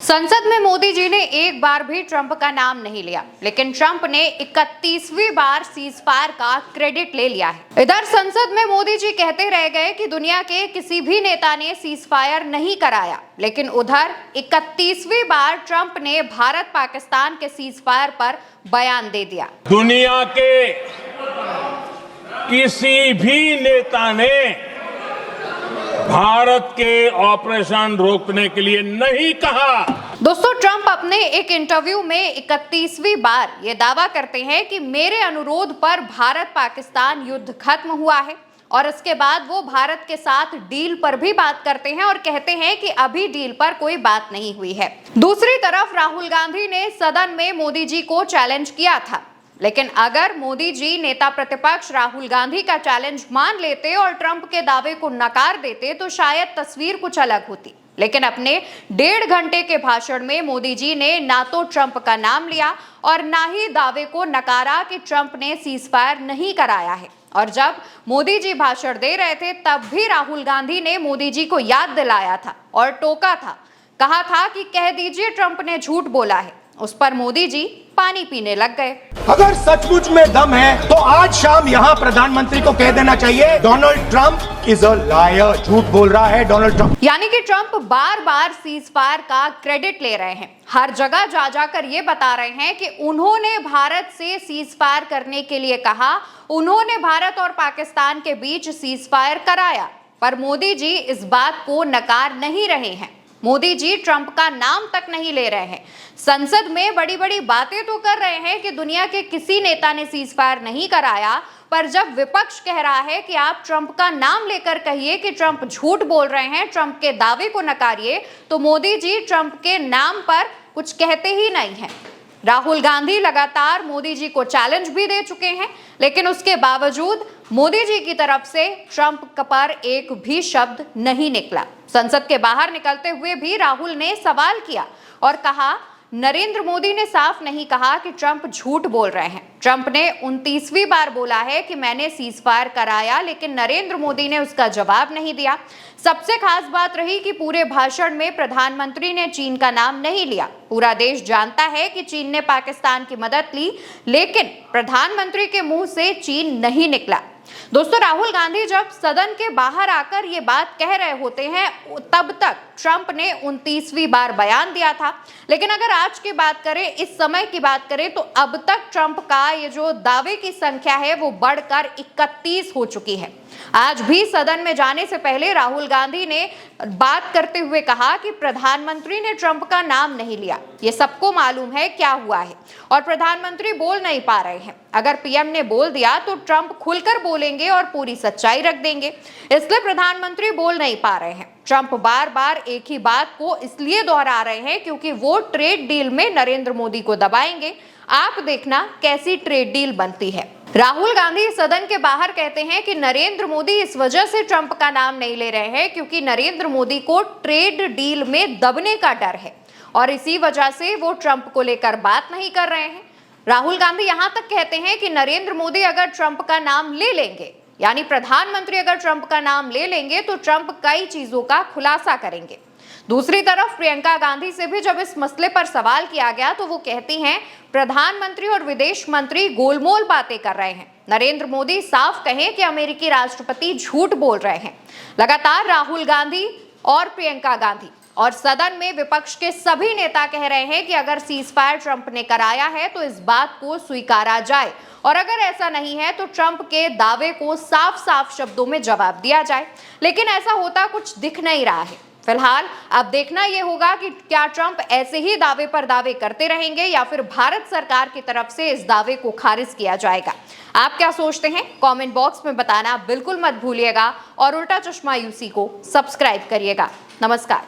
संसद में मोदी जी ने एक बार भी ट्रंप का नाम नहीं लिया, लेकिन ट्रंप ने 31वीं बार सीज़फायर का क्रेडिट ले लिया है। इधर संसद में मोदी जी कहते रह गए कि दुनिया के किसी भी नेता ने सीज़फायर नहीं कराया, लेकिन उधर 31वीं बार ट्रंप ने भारत पाकिस्तान के सीज़फायर पर बयान दे दिया। दुनिया के किसी भी नेता ने भारत के ऑपरेशन रोकने के लिए नहीं कहा। दोस्तों, ट्रंप अपने एक इंटरव्यू में 31वीं बार ये दावा करते हैं कि मेरे अनुरोध पर भारत पाकिस्तान युद्ध खत्म हुआ है, और इसके बाद वो भारत के साथ डील पर भी बात करते हैं और कहते हैं कि अभी डील पर कोई बात नहीं हुई है। दूसरी तरफ राहुल गांधी ने सदन में मोदी जी को चैलेंज किया था, लेकिन अगर मोदी जी नेता प्रतिपक्ष राहुल गांधी का चैलेंज मान लेते और ट्रंप के दावे को नकार देते तो शायद तस्वीर कुछ अलग होती। लेकिन अपने 1.5 घंटे के भाषण में मोदी जी ने ना तो ट्रंप का नाम लिया और ना ही दावे को नकारा कि ट्रंप ने सीज़फायर नहीं कराया है। और जब मोदी जी भाषण दे रहे थे तब भी राहुल गांधी ने मोदी जी को याद दिलाया था और टोका था, कहा था कि कह दीजिए ट्रंप ने झूठ बोला है। उस पर मोदी जी पानी पीने लग गए। अगर सचमुच में दम है तो आज शाम यहाँ प्रधानमंत्री को कह देना चाहिए Donald Trump is a liar, झूठ बोल रहा है डोनाल्ड ट्रंप। यानी कि ट्रंप बार बार सीज़फायर का क्रेडिट ले रहे हैं, हर जगह जा जाकर ये बता रहे हैं कि उन्होंने भारत से सीज़फायर करने के लिए कहा, उन्होंने भारत और पाकिस्तान के बीच सीज़फायर कराया। पर मोदी जी इस बात को नकार नहीं रहे हैं। मोदी जी ट्रंप का नाम तक नहीं ले रहे हैं। संसद में बड़ी बड़ी बातें तो कर रहे हैं कि दुनिया के किसी नेता ने सीज़फायर नहीं कराया, पर जब विपक्ष कह रहा है कि आप ट्रंप का नाम लेकर कहिए कि ट्रंप झूठ बोल रहे हैं, ट्रंप के दावे को नकारिए, तो मोदी जी ट्रंप के नाम पर कुछ कहते ही नहीं है। राहुल गांधी लगातार मोदी जी को चैलेंज भी दे चुके हैं, लेकिन उसके बावजूद मोदी जी की तरफ से ट्रंप पर एक भी शब्द नहीं निकला। संसद के बाहर निकलते हुए भी राहुल ने सवाल किया और कहा, नरेंद्र मोदी ने साफ नहीं कहा कि ट्रंप झूठ बोल रहे हैं। ट्रंप ने 29वीं बार बोला है कि मैंने सीज़फायर कराया, लेकिन नरेंद्र मोदी ने उसका जवाब नहीं दिया। सबसे खास बात रही कि पूरे भाषण में प्रधानमंत्री ने चीन का नाम नहीं लिया। पूरा देश जानता है कि चीन ने पाकिस्तान की मदद ली, लेकिन प्रधानमंत्री के मुंह से चीन नहीं निकला। दोस्तों, राहुल गांधी जब सदन के बाहर आकर ये बात कह रहे होते हैं तब तक ट्रंप ने 29वीं बार बयान दिया था, लेकिन अगर आज की बात करें, इस समय की बात करें, तो अब तक ट्रंप का ये जो दावे की संख्या है वो बढ़कर 31 हो चुकी है। आज भी सदन में जाने से पहले राहुल गांधी ने बात करते हुए कहा कि प्रधानमंत्री ने ट्रंप का नाम नहीं लिया। ये सबको मालूम है क्या हुआ है, और प्रधानमंत्री बोल नहीं पा रहे हैं। अगर पीएम ने बोल दिया तो ट्रंप खुलकर बोलेंगे और पूरी सच्चाई रख देंगे, इसलिए प्रधानमंत्री बोल नहीं पा रहे हैं। ट्रंप बार बार एक ही बात को इसलिए दोहरा रहे हैं क्योंकि वो ट्रेड डील में नरेंद्र मोदी को दबाएंगे। आप देखना कैसी ट्रेड डील बनती है। राहुल गांधी सदन के बाहर कहते हैं कि नरेंद्र मोदी इस वजह से ट्रंप का नाम नहीं ले रहे हैं क्योंकि नरेंद्र मोदी को ट्रेड डील में दबने का डर है, और इसी वजह से वो ट्रंप को लेकर बात नहीं कर रहे हैं। राहुल गांधी यहां तक कहते हैं कि नरेंद्र मोदी अगर ट्रंप का नाम ले लेंगे, यानी प्रधानमंत्री अगर ट्रंप का नाम ले लेंगे, तो ट्रंप कई चीजों का खुलासा करेंगे। दूसरी तरफ प्रियंका गांधी से भी जब इस मसले पर सवाल किया गया तो वो कहती हैं, प्रधानमंत्री और विदेश मंत्री गोलमोल बातें कर रहे हैं। नरेंद्र मोदी साफ कहें कि अमेरिकी राष्ट्रपति झूठ बोल रहे हैं। लगातार राहुल गांधी और प्रियंका गांधी और सदन में विपक्ष के सभी नेता कह रहे हैं कि अगर सीज़फायर ट्रंप ने कराया है तो इस बात को स्वीकारा जाए, और अगर ऐसा नहीं है तो ट्रंप के दावे को साफ साफ शब्दों में जवाब दिया जाए। लेकिन ऐसा होता कुछ दिख नहीं रहा है। फिलहाल अब देखना यह होगा कि क्या ट्रंप ऐसे ही दावे पर दावे करते रहेंगे या फिर भारत सरकार की तरफ से इस दावे को खारिज किया जाएगा। आप क्या सोचते हैं? कमेंट बॉक्स में बताना बिल्कुल मत भूलिएगा, और उल्टा चश्मा यूसी को सब्सक्राइब करिएगा। नमस्कार।